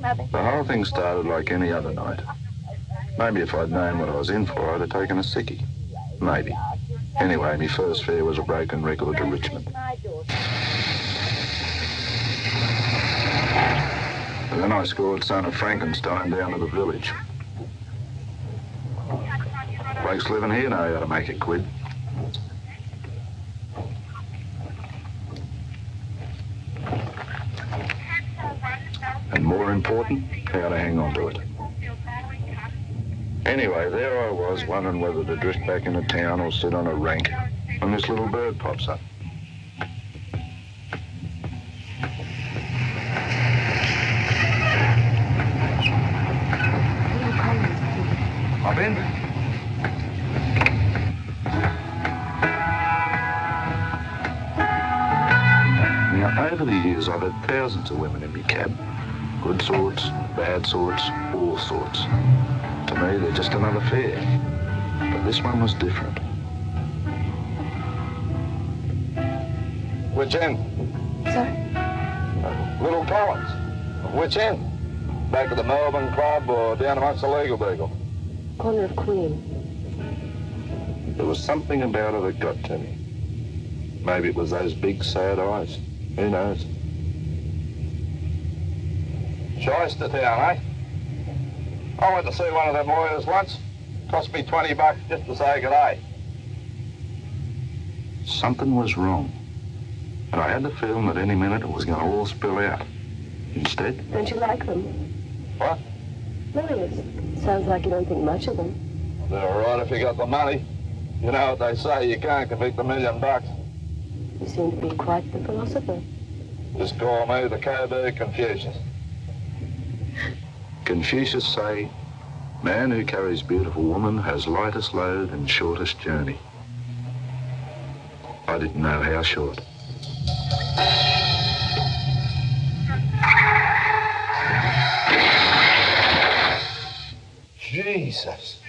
The whole thing started like any other night. Maybe if I'd known what I was in for, I'd have taken a sickie. Maybe. Anyway, my first fare was a broken record to Richmond. And then I scored Son of Frankenstein down to the village. Blokes living here know how to make a quid. And more important, how to hang on to it. Anyway, there I was, wondering whether to drift back into town or sit on a rank, when this little bird pops up. Hop in. Now, over the years, I've had thousands of women in my cab. Good sorts, bad sorts, all sorts. To me, they're just another fare. But this one was different. Which end? Sorry? Little Collins. Which end? Back at the Melbourne Club or down amongst the Legal Beagle? Corner of Queen. There was something about her that got to me. Maybe it was those big, sad eyes. Who knows? Shyster town, eh? I went to see one of them lawyers once. Cost me $20 just to say good day. Something was wrong. And I had the feeling that any minute it was going to all spill out. Instead... Don't you like them? What? Lawyers. Sounds like you don't think much of them. They're all right if you got the money. You know what they say, you can't convict $1 million. You seem to be quite the philosopher. Just call me the Coburg Confucius. Confucius say, man who carries beautiful woman has lightest load and shortest journey. I didn't know how short. Jesus.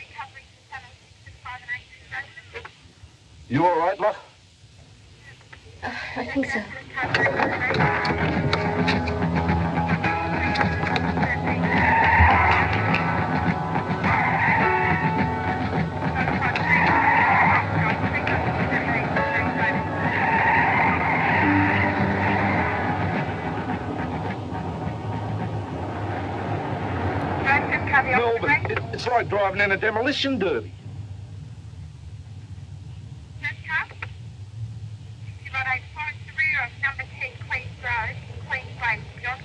You all right, love? I think so. Melbourne, it's like driving in a demolition derby.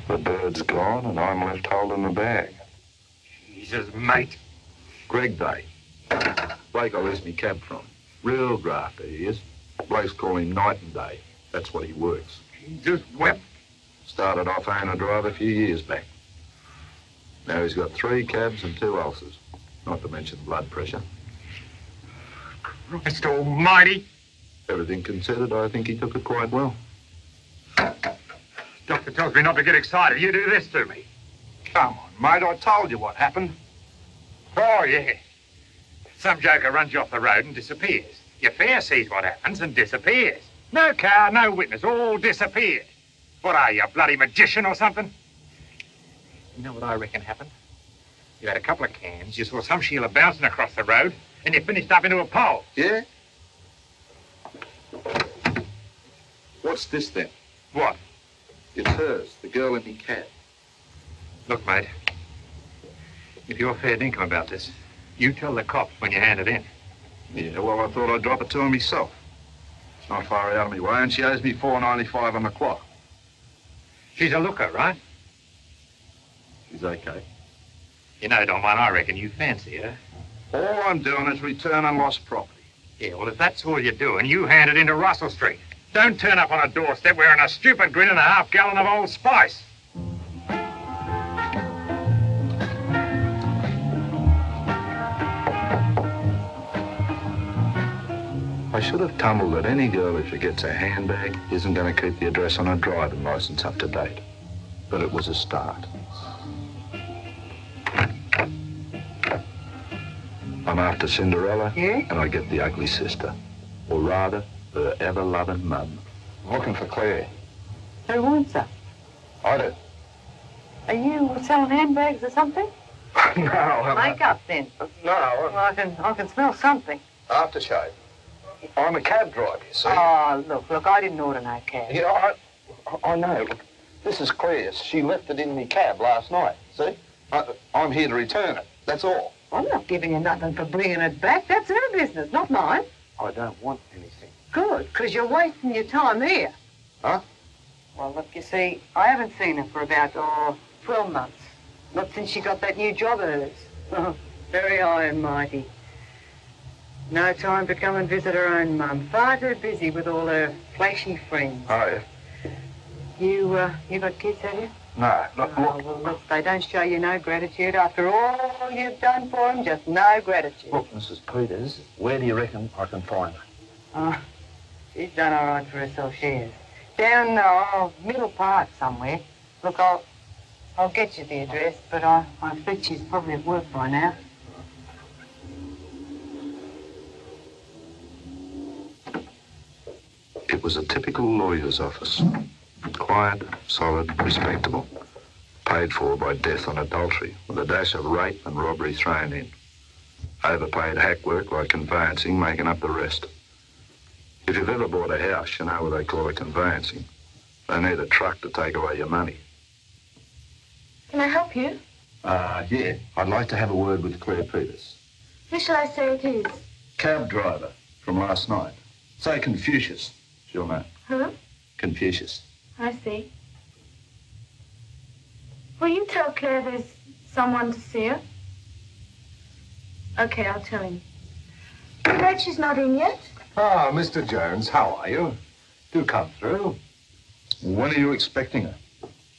The bird's gone and I'm left holding the bag. Jesus, mate. Greg Day. Blake I leased me cab from. Real grafter he is. Blokes call him Night and Day. That's what he works. He just wept. Started off owner-driver a few years back. Now he's got 3 cabs and 2 ulcers. Not to mention blood pressure. Christ almighty. Everything considered, I think he took it quite well. Doctor tells me not to get excited. You do this to me. Come on, mate, I told you what happened. Oh, yeah. Some joker runs you off the road and disappears. Your fare sees what happens and disappears. No car, no witness, all disappeared. What are you, a bloody magician or something? You know what I reckon happened? You had a couple of cans, you saw some Sheila bouncing across the road, and you finished up into a pole. Yeah? What's this then? What? It's hers, the girl in me cab. Look, mate, if you're fair dinkum about this, you tell the cops when you hand it in. Yeah, well, I thought I'd drop it to her myself. It's not far out of me way, and she owes me $4.95 on the clock. She's a looker, right? She's okay. You know, Don Juan, I reckon you fancy her. All I'm doing is returning lost property. Yeah, well, if that's all you're doing, you hand it into Russell Street. Don't turn up on a doorstep wearing a stupid grin and a half-gallon of Old Spice. I should have tumbled that any girl who forgets her handbag isn't going to keep the address on her driving licence up to date. But it was a start. I'm after Cinderella, and I get the ugly sister. Or rather, her ever-loving mum. I'm looking for Claire. Who wants her? I do. Are you selling handbags or something? No, Makeup, then. No, Well, I can smell something. aftershave. I'm a cab driver, you see. Oh, look, I didn't order no cab. Yeah, I know. Look, this is Claire's. She left it in the cab last night, see? I'm here to return it, that's all. I'm not giving you nothing for bringing it back. That's her business, not mine. I don't want anything. Good, because you're wasting your time here. Huh? Well, look, you see, I haven't seen her for about, 12 months. Not since she got that new job of hers. Oh, very high and mighty. No time to come and visit her own mum. Far too busy with all her flashy friends. Oh, yeah? You got kids, have you? No, look, Oh, well, look, they don't show you no gratitude after all you've done for them. Just no gratitude. Look, Mrs. Peters, where do you reckon I can find her? Oh, she's done all right for herself, she is. Down, Middle Park somewhere. Look, I'll get you the address, but I expect she's probably at work by now. It was a typical lawyer's office. Quiet, solid, respectable. Paid for by death on adultery, with a dash of rape and robbery thrown in. Overpaid hack work like conveyancing, making up the rest. If you've ever bought a house, you know what they call it conveyancing. They need a truck to take away your money. Can I help you? Yeah. I'd like to have a word with Claire Peters. Who shall I say it is? Cab driver from last night. Say Confucius. It's your name. Huh? Confucius. I see. Will you tell Claire there's someone to see her? Okay, I'll tell him. Afraid she's not in yet? Ah, Mr. Jones, how are you? Do come through. When are you expecting her?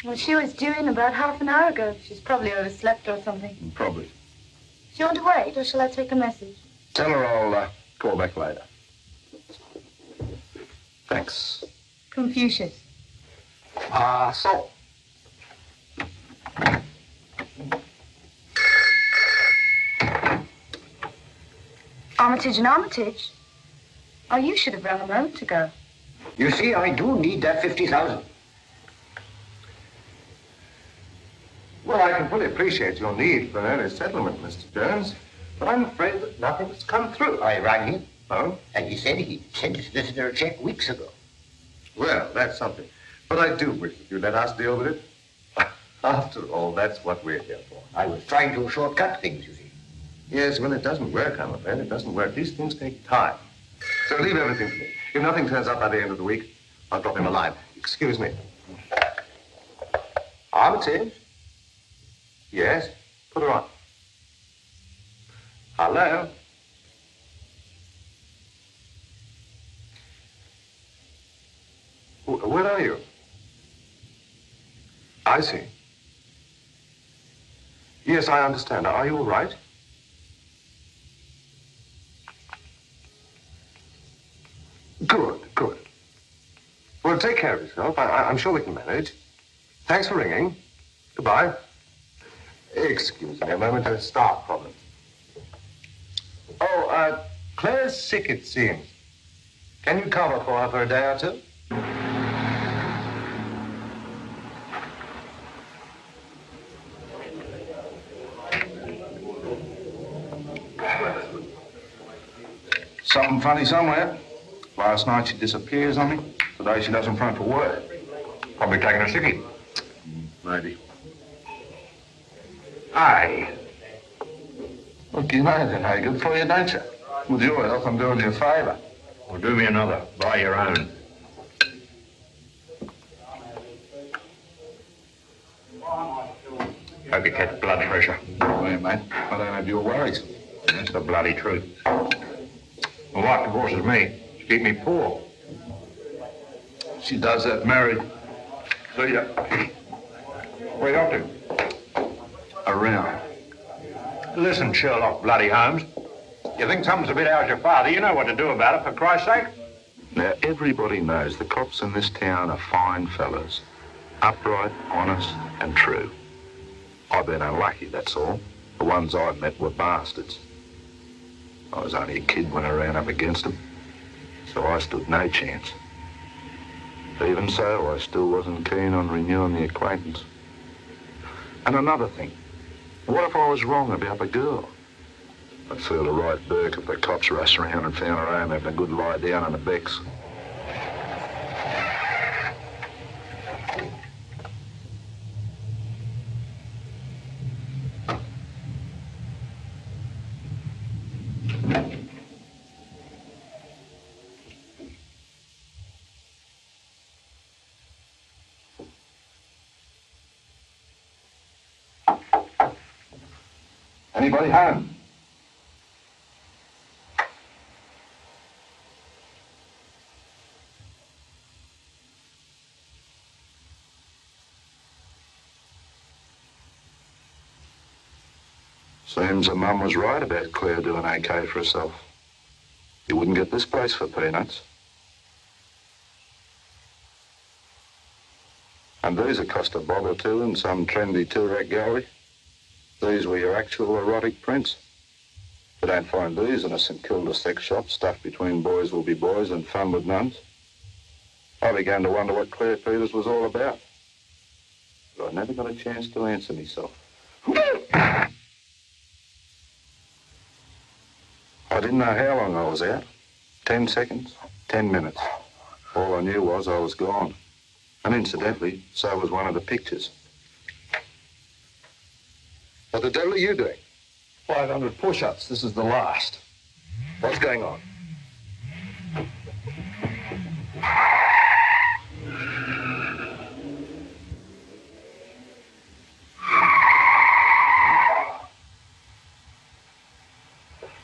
Well, she was due in about half an hour ago. She's probably overslept or something. Probably. Do you want to wait, or shall I take a message? Tell her I'll call back later. Thanks. Confucius. So. Armitage and Armitage? Oh, you should have rung a moment ago. You see, I do need that 50,000. Well, I can fully appreciate your need for an early settlement, Mr. Jones, but I'm afraid that nothing's come through. I rang him, Oh? and he said he sent his solicitor a check weeks ago. Well, that's something. But I do wish that you'd let us deal with it. After all, that's what we're here for. I was trying to shortcut things, you see. Yes, when it doesn't work, I'm afraid it doesn't work. These things take time. So leave everything to me. If nothing turns up by the end of the week, I'll drop him a line. Excuse me. Armitage? Yes? Put her on. Hello? Where are you? I see. Yes, I understand. Are you all right? Good, good. Well, take care of yourself. I'm sure we can manage. Thanks for ringing. Goodbye. Excuse me a moment, a staff problem. Oh, Claire's sick, it seems. Can you cover for her for a day or two? Something funny somewhere. Last night she disappears on me. Today she doesn't front for work. Probably taking a sickie. Maybe. Aye. Look, you know that, hey, good for you, don't you? With your help, I'm doing you a favour. Well, do me another. Buy your own. Hope you catch blood pressure. Well, mate, I don't have your worries. That's the bloody truth. My wife divorces me to keep me poor. She does that married. See ya. Where you off to? Around. Listen, Sherlock bloody Holmes. You think something's a bit out of your father, you know what to do about it, for Christ's sake. Now, everybody knows the cops in this town are fine fellas. Upright, honest, and true. I've been unlucky, that's all. The ones I've met were bastards. I was only a kid when I ran up against them, so I stood no chance. Even so, I still wasn't keen on renewing the acquaintance. And another thing, what if I was wrong about the girl? I'd feel a right burk if the cops rushed around and found her home having a good lie down on the Becks. Anybody home? Seems her mum was right about Claire doing okay for herself. You wouldn't get this place for peanuts. And these would cost a bob or two in some trendy tourette gallery. These were your actual erotic prints. You don't find these in a St Kilda sex shop stuffed between boys will be boys and fun with nuns. I began to wonder what Claire Peters was all about. But I never got a chance to answer myself. I didn't know how long I was out. 10 seconds, 10 minutes. All I knew was I was gone. And incidentally, so was one of the pictures. What the devil are you doing? 500 push-ups. This is the last. What's going on?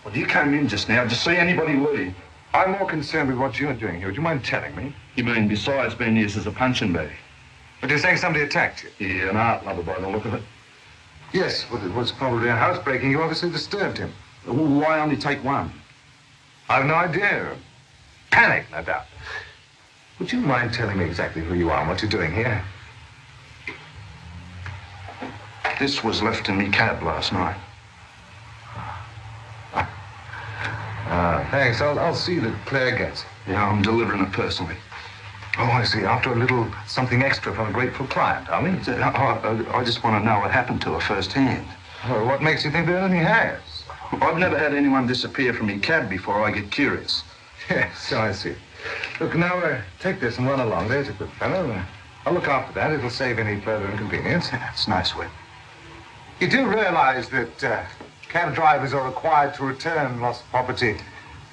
Well, you came in just now. Did you see anybody leave? I'm more concerned with what you're doing here. Would you mind telling me? You mean besides being used as a punching bag? But you're saying somebody attacked you? Yeah, an art lover by the look of it. Yes, well, it was probably a housebreaking. You obviously disturbed him. Well, why only take one? I've no idea. Panic, no doubt. Would you mind telling me exactly who you are and what you're doing here? This was left in me cab last night. Thanks. I'll see that Claire gets it. Yeah, I'm delivering it personally. Oh, I see. After a little something extra from a grateful client, are we? I just want to know what happened to her firsthand. Well, what makes you think that anything has? I've never had anyone disappear from me cab before. I get curious. Yes, I see. Look, now, take this and run along. There's a good fellow. I'll look after that. It'll save any further inconvenience. That's nice, Webb. You do realize that cab drivers are required to return lost property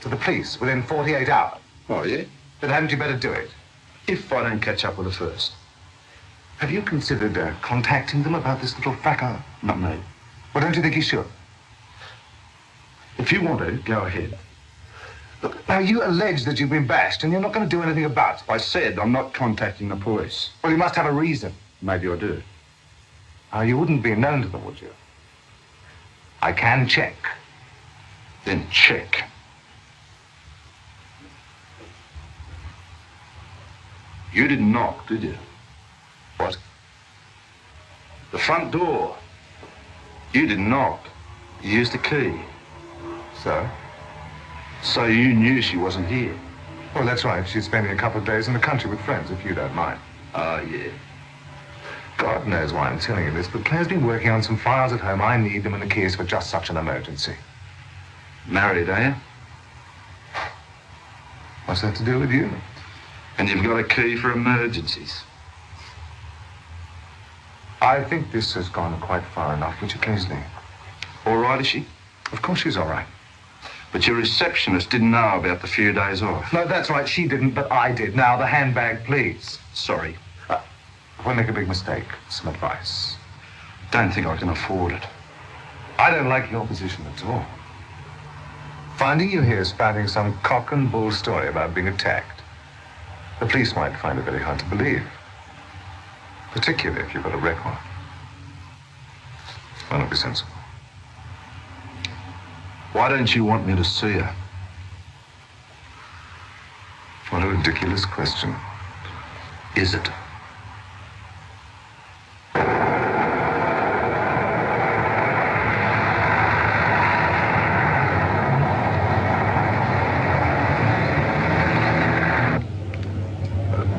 to the police within 48 hours. Oh, yeah? Then hadn't you better do it? If I don't catch up with her first. Have you considered contacting them about this little fracas? Not me. Well, don't you think you should? If you want to, go ahead. Look, now, you allege that you've been bashed and you're not going to do anything about it. I said I'm not contacting the police. Well, you must have a reason. Maybe I do. You wouldn't be known to them, would you? I can check. Then check. You didn't knock, did you? What? The front door. You didn't knock. You used a key. So? So you knew she wasn't here. Well, that's right. She's spending a couple of days in the country with friends, if you don't mind. Ah, yeah. God knows why I'm telling you this, but Claire's been working on some files at home. I need them in the case for just such an emergency. Married, are you? What's that to do with you? And you've got a key for emergencies. I think this has gone quite far enough, would you please leave? All right, is she? Of course she's all right. But your receptionist didn't know about the few days off. No, that's right. She didn't, but I did. Now, the handbag, please. Sorry. If I make a big mistake, some advice. Don't think I can afford it. I don't like your position at all. Finding you here spouting some cock and bull story about being attacked. The police might find it very hard to believe. Particularly if you've got a record. Why not be sensible? Why don't you want me to see her? What a ridiculous question. Is it?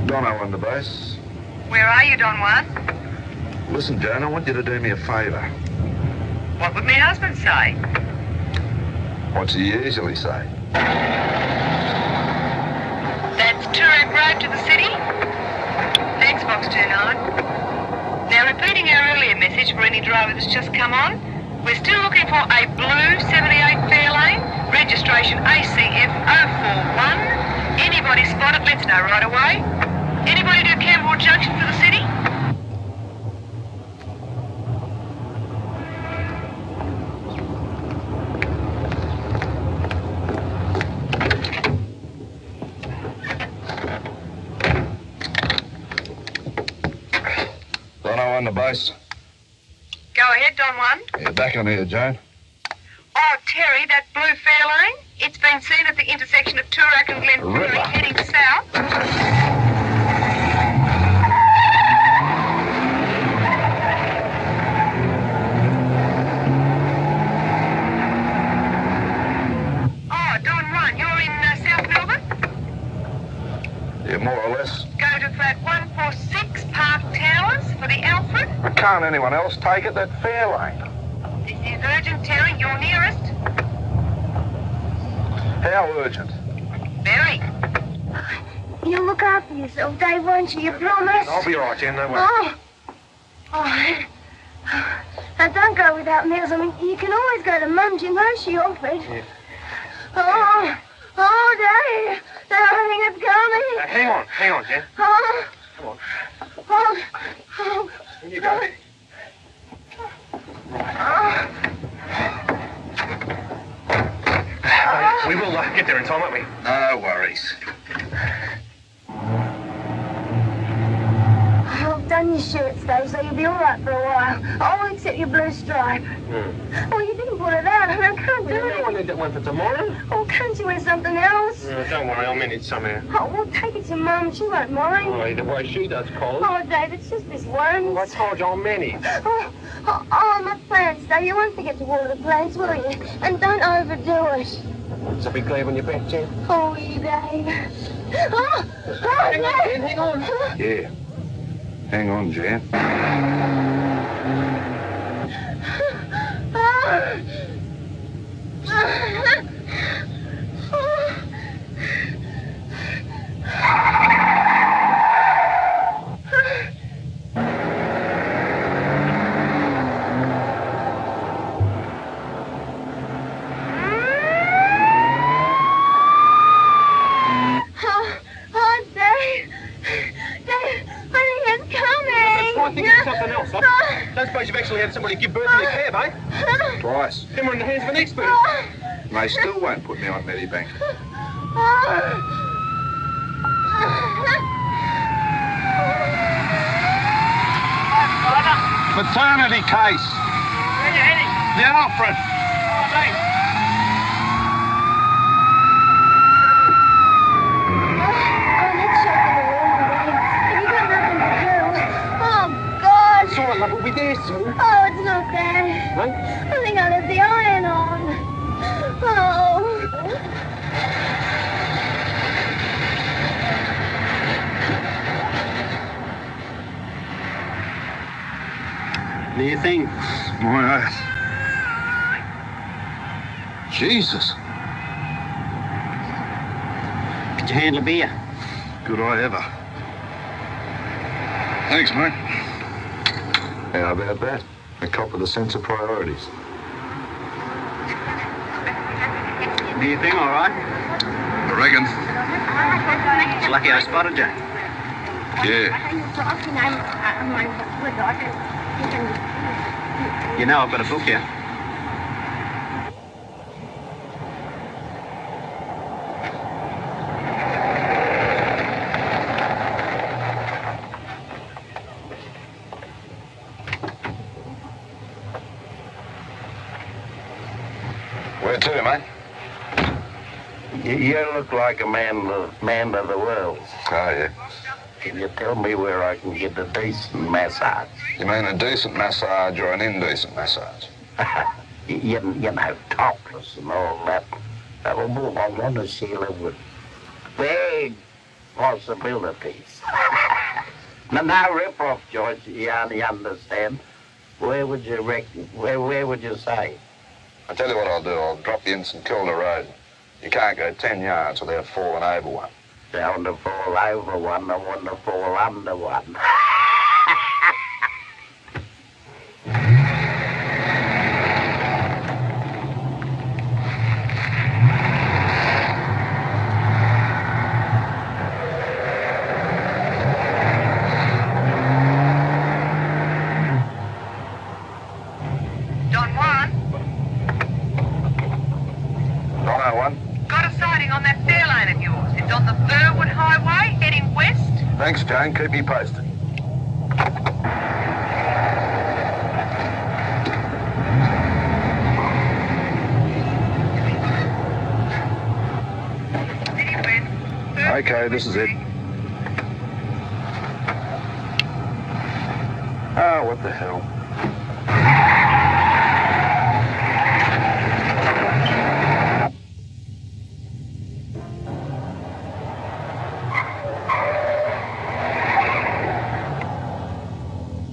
Dono on the base. Where are you, Don Juan? Listen, Joan, I want you to do me a favour. What would my husband say? What's he usually say? That's Toorak Road to the city. Thanks, Box 29. Now, repeating our earlier message for any driver that's just come on, we're still looking for a blue 78 Fairlane, registration ACF 041. Anybody spot it, let's know right away. Anybody do Campbell Junction for the city? Don't I on the base? Go ahead, Don Juan. Yeah, back on here, Joan. Oh, Terry, that blue Fairlane, it's been seen at the intersection of Toorak and Glenferrie heading south. Oh, Don Juan, you're in South Melbourne? Yeah, more or less. Go to flat 146 Park Towers for the Alfred. Can't anyone else take it? That Fairlane. This is urgent, Terry. You're nearest. How urgent? Very. You look after yourself, Dave, won't you? You promise? I'll be all right, Jen, don't worry. Oh. Now, don't go without meals. I mean, you can always go to Mum's. You know she offered. Yeah. Oh, Dave. Everything is coming. Hang on, Jen. Oh. Come on. Oh. In you go. We will get there in time, won't we? No worries. I've done your shirts, Dave, so you'll be all right for a while. I'll accept your blue stripe. Oh, you didn't put it out. I can't do it. I need that one for tomorrow. Oh, can't you wear something else? Don't worry, I'll manage somehow. Oh, well, take it to Mum. She won't mind. Oh, either way she does, Colin. Oh, Dave, it's just this one. I told you I'll manage. Oh, my plants, Dave. You won't forget to water the plants, will you? And don't overdo it. So be glad when you're back, Jen. Oh, you, Dave. Oh, Hang on, Jen, hang on. Yeah. Hang on, Jan. Something else, huh? Don't suppose you've actually had somebody give birth in your cab, eh? Twice. Then we're in the hands of an expert. And they still won't put me on Medibank. Maternity case. Where you heading? The Alfred. Oh, mate. It's all right, love, we'll be there soon. Oh, it's not there. Right? I think I left the iron on. Oh. Near thing. My ass. Jesus. Could you handle a beer? Good eye ever. Thanks, mate. How about that? A cop with a sense of priorities. Near thing, all right? I reckon. It's lucky I spotted you. Yeah. You know I've got a book here. Where to, mate? You look like a man of the world. Oh, yeah. Can you tell me where I can get a decent massage? You mean a decent massage or an indecent massage? you know, topless and all that. Oh, I want to see her with big possibilities. Now rip off, George. You only understand. Where would you reckon? Where would you say? I'll tell you what I'll do. I'll drop you in St Kilda Road. You can't go 10 yards without falling over one. Don't want to fall over one, I want to fall under one. Don Juan, Don't know one. got a sighting on that Fairlane of yours. It's on the Burwood Highway, heading west. Thanks, Jane. Keep me posted. Heading west. Okay, this is it. Oh, what the hell?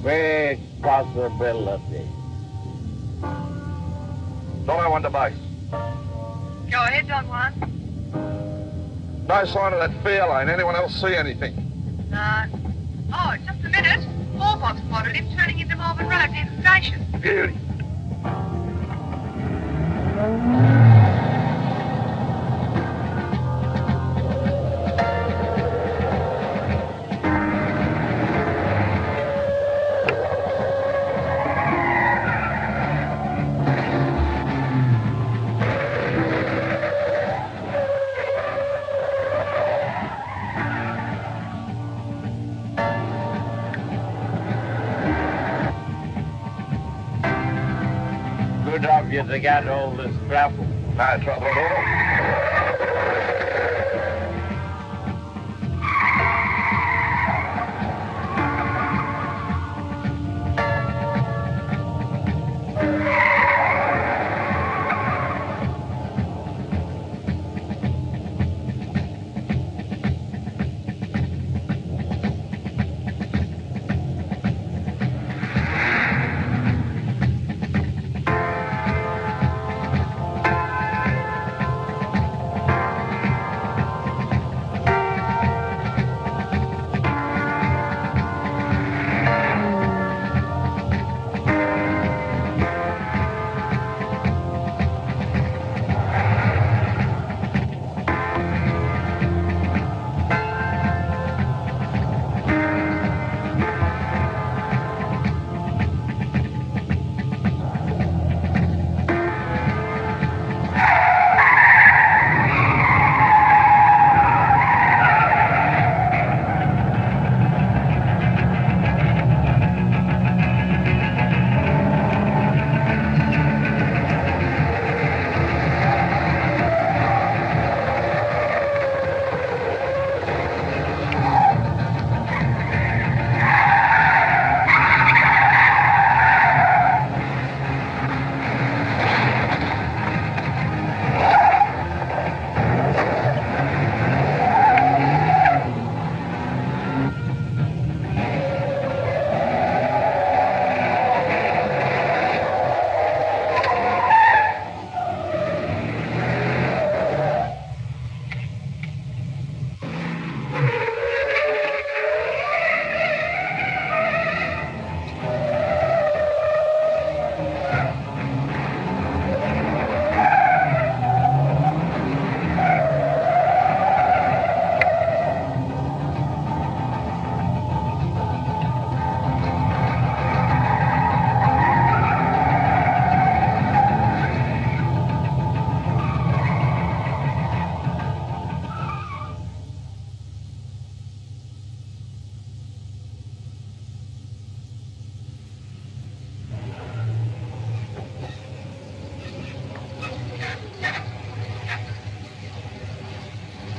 Big possibility. Don't I want to base? Go ahead, Don Juan. No sign of that Fairlane. Anyone else see anything? No. Oh, just a minute. Wallbox spotted him turning into Melbourne Road near the station. Beauty. Good of you to get all this trouble. No trouble at all.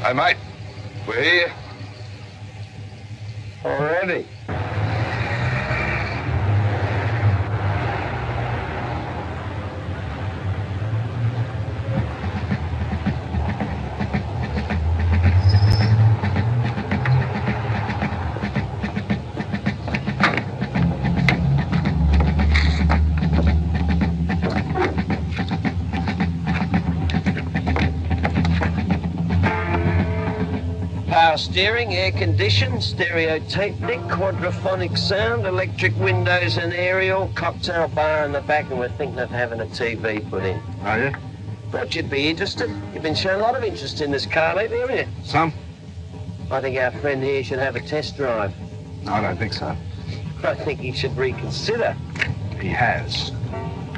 Hey, mate. We're here. Already? power steering, air conditioned, stereo tape deck, quadraphonic sound, electric windows and aerial, cocktail bar in the back, and we're thinking of having a TV put in. Are you? Thought you'd be interested. You've been showing a lot of interest in this car lately, haven't you? Some? I think our friend here should have a test drive. No, I don't think so. I think he should reconsider. He has.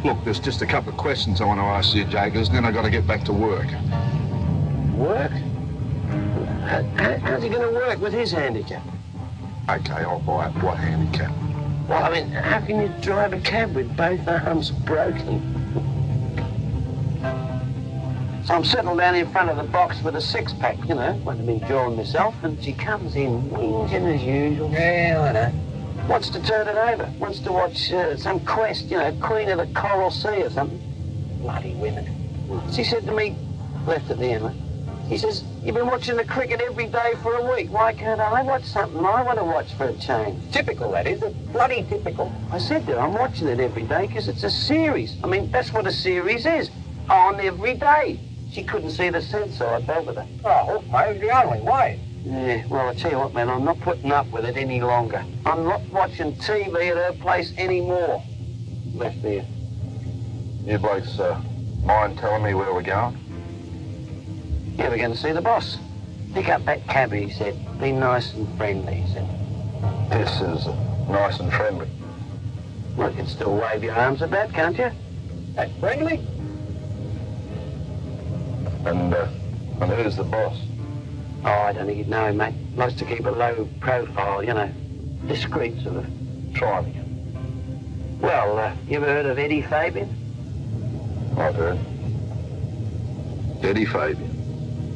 Look, there's just a couple of questions I want to ask you, Jagers, and then I got to get back to work. Work? How's he going to work with his handicap? Okay, all right. What handicap? Well, I mean, how can you drive a cab with both arms broken? So I'm sitting down in front of the box with a six-pack, you know, when I'm enjoying myself, and she comes in, whinging as usual. Yeah, I know. Wants to turn it over. Wants to watch some quest, you know, Queen of the Coral Sea or something. Bloody women. She said to me, left at the end, he says, you've been watching the cricket every day for a week. Why can't I watch something I want to watch for a change? Typical, that is. It's bloody typical. I said to her, I'm watching it every day because it's a series. I mean, that's what a series is. On every day. She couldn't see the sense, so I dealt with her. Oh, mate, the only way. Yeah, well, I tell you what, man, I'm not putting up with it any longer. I'm not watching TV at her place anymore. Left there. You blokes, mind telling me where we're going? Yeah, we're going to see the boss. Pick up that cabbie, he said. Be nice and friendly, he said. This is nice and friendly. Well, you can still wave your arms about, can't you? That friendly? And who's the boss? Oh, I don't think you'd know him, mate. Likes to keep a low profile, you know. Discreet, sort of. Try me. Well, you ever heard of Eddie Fabian? I've heard. Eddie Fabian.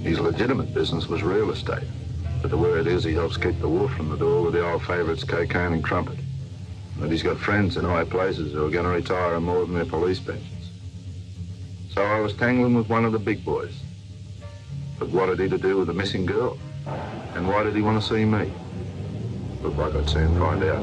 His legitimate business was real estate. But the word is he helps keep the wolf from the door with the old favourites, cocaine and crumpet. And he's got friends in high places who are going to retire on more than their police pensions. So I was tangling with one of the big boys. But what had he to do with the missing girl? And why did he want to see me? Looked like I'd soon find out.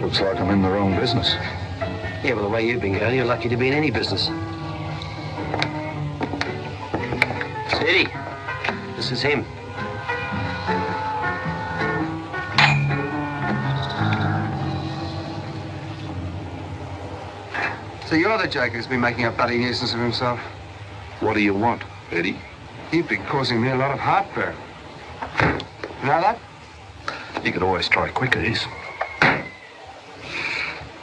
Looks like I'm in the wrong business. Yeah, well, the way you've been going, you're lucky to be in any business. It's Eddie. This is him. So you're the joker who's been making a bloody nuisance of himself? What do you want, Eddie? You've been causing me a lot of heartburn. You know that? You could always try quickies.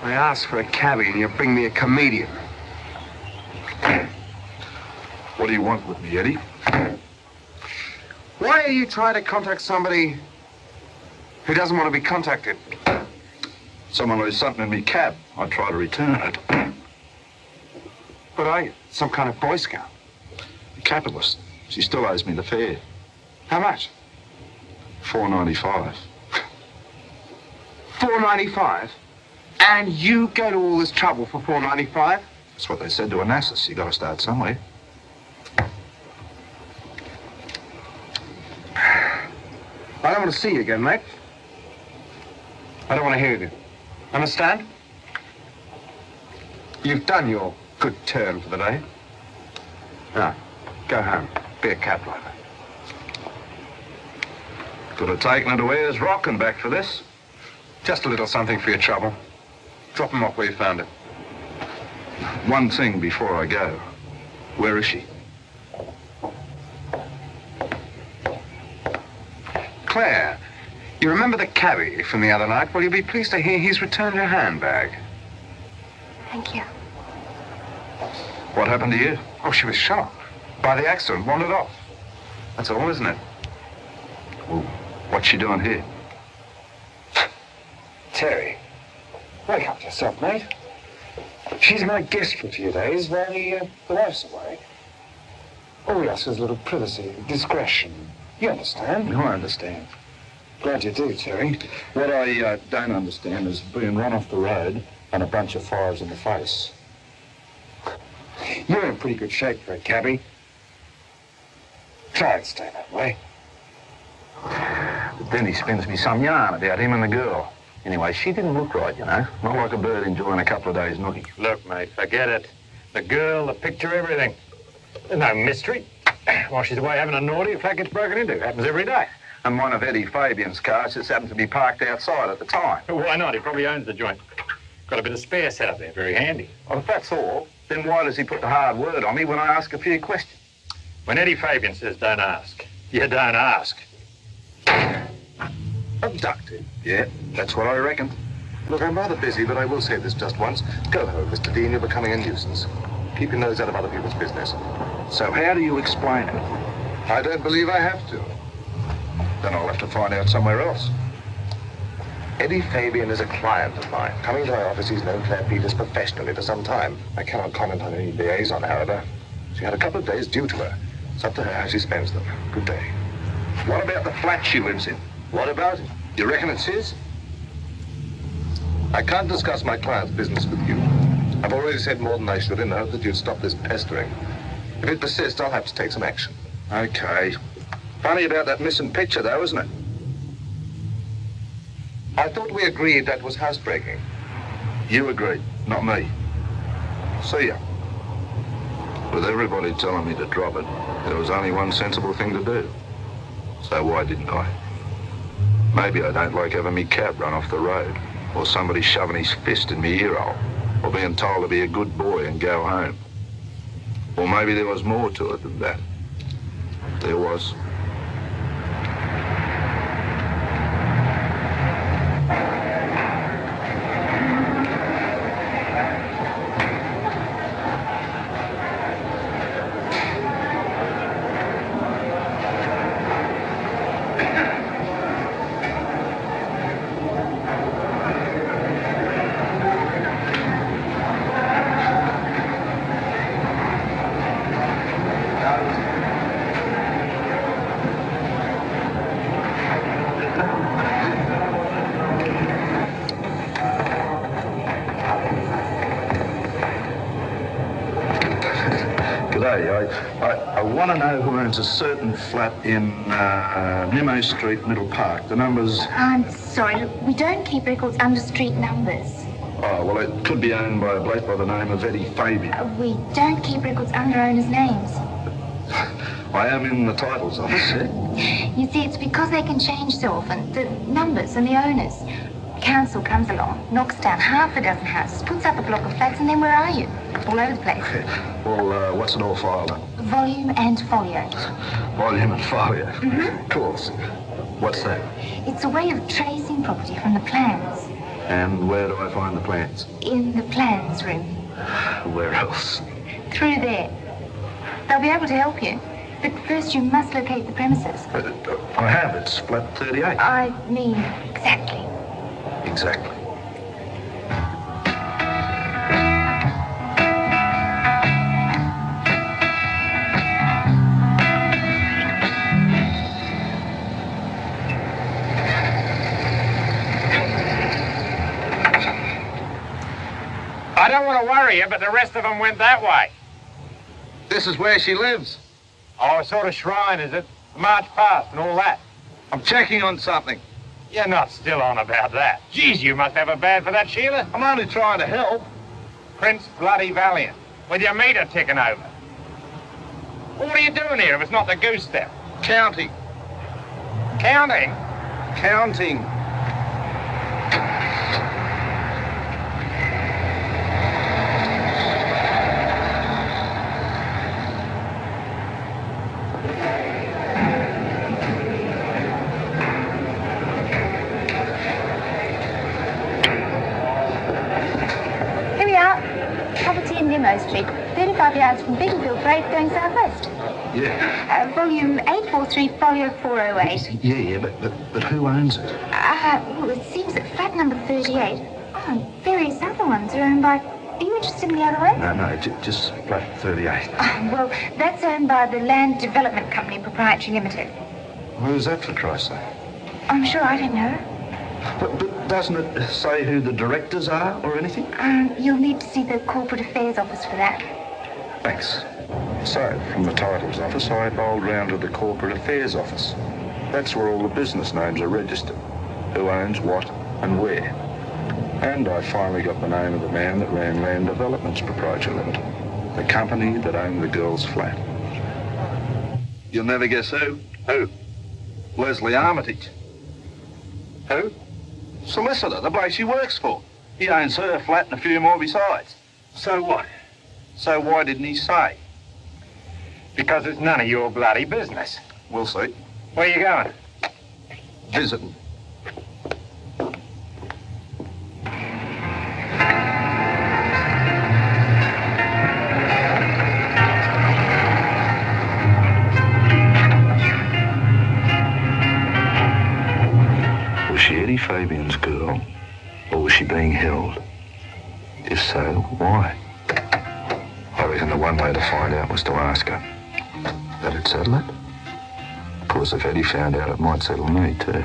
I asked for a cabbie and you bring me a comedian. What do you want with me, Eddie? Why are you trying to contact somebody who doesn't want to be contacted? Someone leaves something in me cab. I try to return it. What are you? Some kind of Boy Scout? The capitalist. She still owes me the fare. How much? $4.95. $4.95? And you go to all this trouble for $4.95? That's what they said to Onassis. You got to start somewhere. I don't want to see you again, mate. I don't want to hear you. Understand? You've done your good turn for the day. Now, go home. Be a cab driver. Could have taken her to Ayers Rock and back for this. Just a little something for your trouble. Drop him off where you found him. One thing before I go. Where is she? Claire, you remember the cabbie from the other night? Well, you'll be pleased to hear he's returned your handbag. Thank you. What happened to you? Oh, she was shot. By the accident, wandered off. That's all, isn't it? Well, what's she doing here? Terry, wake up yourself, mate. She's my guest for a few days while the wife's away. All we ask is a little privacy, discretion. You understand? I understand. Glad you do, Terry. What I don't understand is being run off the road and a bunch of fires in the face. You're in pretty good shape for a cabbie. Try and stay that way. But then he spins me some yarn about him and the girl. Anyway, she didn't look right, you know. Not like a bird enjoying a couple of days nookie. Look, mate, forget it. The girl, the picture, everything. There's no mystery. While she's away having a naughty, a flat gets broken into. Happens every day. And one of Eddie Fabian's cars just happened to be parked outside at the time. Why not? He probably owns the joint. Got a bit of spare set up there, very handy. Well, if that's all, then why does he put the hard word on me when I ask a few questions? When Eddie Fabian says don't ask, you don't ask. Abducted. Yeah, that's what I reckon. Look, I'm rather busy, but I will say this just once. Go home, Mr. Dean. You're becoming a nuisance. Keep your nose out of other people's business. So how do you explain it? I don't believe I have to. Then I'll have to find out somewhere else. Eddie Fabian is a client of mine. Coming to my office, he's known Claire Peters professionally for some time. I cannot comment on any liaison, however. She had a couple of days due to her. It's up to her how she spends them. Good day. What about the flat she lives in? What about it? You reckon it's his? I can't discuss my client's business with you. I've already said more than I should in the hope that you'd stop this pestering. If it persists, I'll have to take some action. Okay. Funny about that missing picture, though, isn't it? I thought we agreed that was housebreaking. You agreed, not me. See ya. With everybody telling me to drop it, there was only one sensible thing to do. So why didn't I? Maybe I don't like having me cab run off the road, or somebody shoving his fist in me ear hole, or being told to be a good boy and go home. Or maybe there was more to it than that. There was. I want to know who owns a certain flat in Nimmo Street, Middle Park. The numbers... I'm sorry, we don't keep records under street numbers. Oh, well, it could be owned by a bloke by the name of Eddie Fabian. We don't keep records under owners' names. I am in the titles office, yeah? You see, it's because they can change so often. The numbers and the owners. Council comes along, knocks down half a dozen houses, puts up a block of flats, and then where are you? All over the place. Well, what's it all filed on? Volume and folio. Volume and folio. Of course. What's that? It's a way of tracing property from the plans. And where do I find the plans? In the plans room. Where else? Through there. They'll be able to help you. But first you must locate the premises. I have. It's flat 38. I mean, exactly. Exactly. I don't want to worry you, but the rest of them went that way. This is where she lives. Oh, a sort of shrine, is it? March past and all that. I'm checking on something. You're not still on about that. Geez, you must have a bad for that, Sheila. I'm only trying to help. Prince Bloody Valiant, with your meter ticking over. What are you doing here if it's not the goose step? Counting. Counting? Counting. Here we are. Property in Nimmo Street. 35 yards from Beaconsfield Parade going southwest. Yeah. Volume 843, folio 408. Yeah, but who owns it? Well, it seems that flat number 38, and various other ones are owned by Are you interested in the other one? No, just flat 38. Well, that's owned by the Land Development Company Proprietary Limited. Who's that, for Christ's sake? I'm sure I don't know. But doesn't it say who the directors are or anything? You'll need to see the Corporate Affairs Office for that. Thanks. So, from the titles office, I bowled round to the Corporate Affairs Office. That's where all the business names are registered. Who owns what and where. And I finally got the name of the man that ran Land Developments Proprietary Limited. The company that owned the girl's flat. You'll never guess who? Who? Leslie Armitage. Who? Solicitor, the place she works for. He owns her flat and a few more besides. So what? So why didn't he say? Because it's none of your bloody business. We'll see. Where you going? Visiting. Was she Eddie Fabian's girl, or was she being held? If so, why? I reckon the one way to find out was to ask her. That'd settle it. Of course, if Eddie found out, it might settle me, too.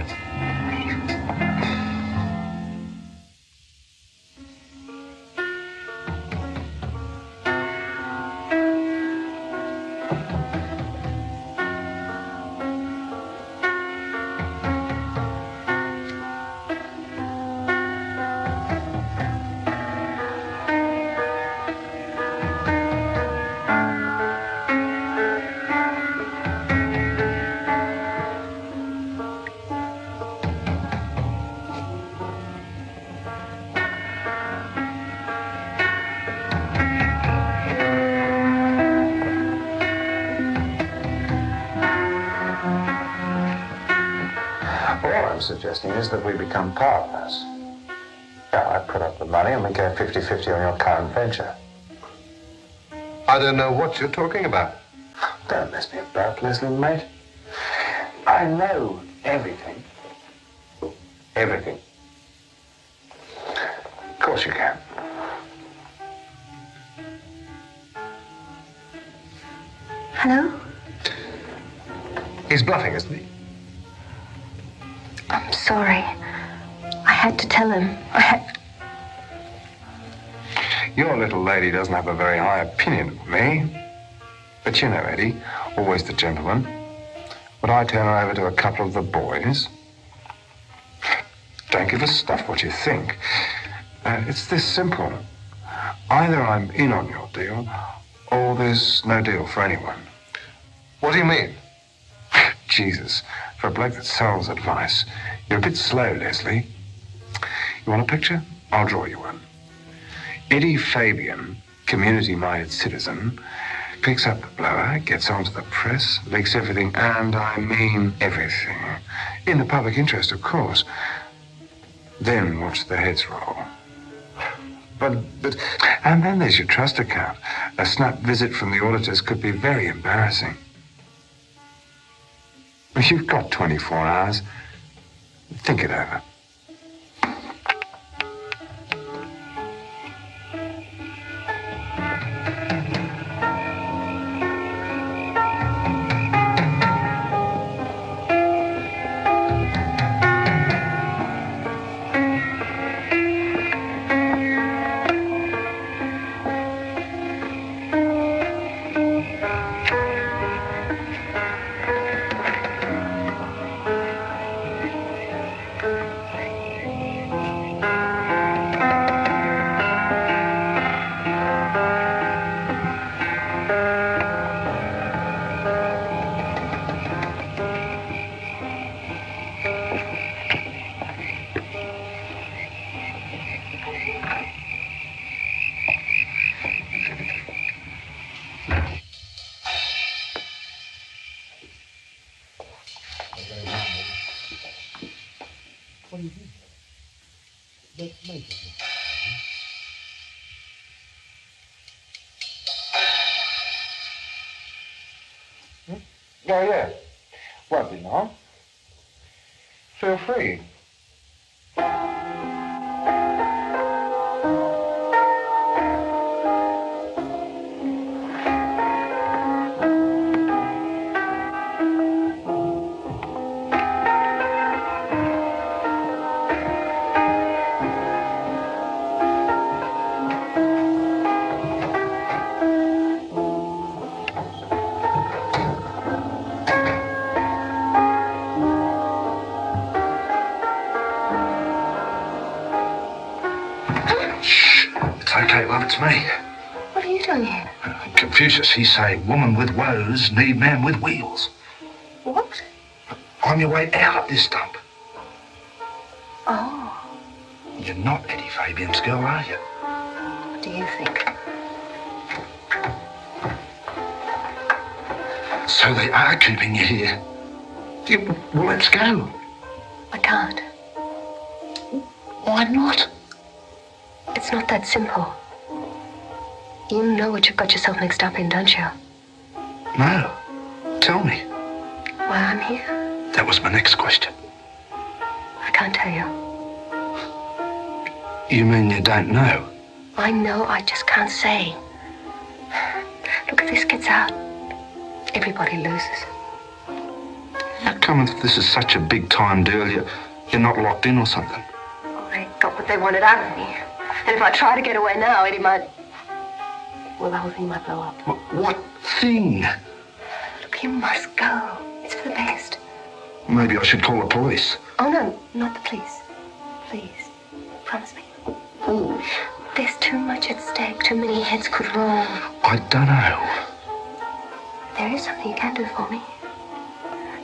Suggesting is that we become partners. Yeah, I put up the money and we go 50-50 on your current venture. I don't know what you're talking about. Don't mess me about, Leslie, mate. I know everything. Everything. Of course you can. Hello? He's bluffing, isn't he? I'm sorry. I had to tell him. Your little lady doesn't have a very high opinion of me. But you know, Eddie, always the gentleman. Would I turn her over to a couple of the boys? Don't give a stuff what you think. It's this simple. Either I'm in on your deal, or there's no deal for anyone. What do you mean? Jesus, for a bloke that sells advice, you're a bit slow, Leslie. You want a picture? I'll draw you one. Eddie Fabian, community-minded citizen, picks up the blower, gets onto the press, leaks everything, and I mean everything. In the public interest, of course. Then watch the heads roll. But... And then there's your trust account. A snap visit from the auditors could be very embarrassing. You've got 24 hours. Think it over. Oh, yeah. Won't be long. Feel free. It's okay, love, it's me. What are you doing here? Confucius, he say, woman with woes need man with wheels. What? I'm your way out of this dump. Oh, You're not Eddie Fabian's girl, are you? what do you think? So they are keeping you here. Well, let's go. I can't. Why not? It's not that simple. You know what you've got yourself mixed up in, don't you? No. Tell me. Why I'm here? That was my next question. I can't tell you. You mean you don't know? I know, I just can't say. Look, if this gets out, everybody loses. How come if this is such a big time deal, you're not locked in or something? Oh, they got what they wanted out of me. And if I try to get away now, Eddie might... Well, the whole thing might blow up. What thing? Look, you must go. It's for the best. Maybe I should call the police. Oh, no, not the police. Please, promise me. There's too much at stake. Too many heads could roll. I don't know. There is something you can do for me.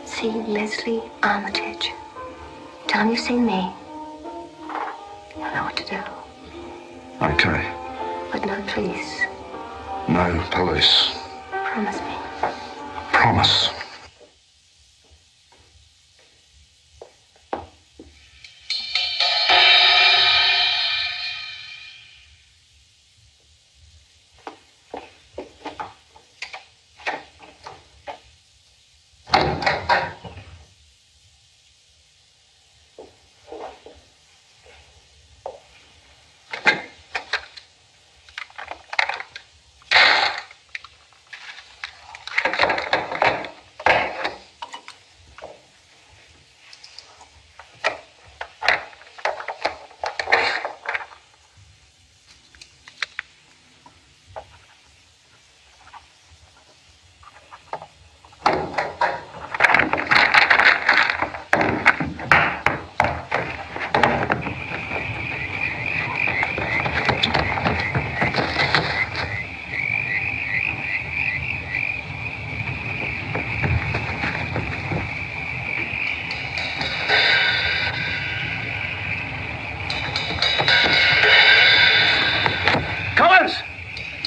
See Leslie Armitage. Tell him you've seen me. You'll know what to do. Okay. But no police. No police. Promise me. Promise.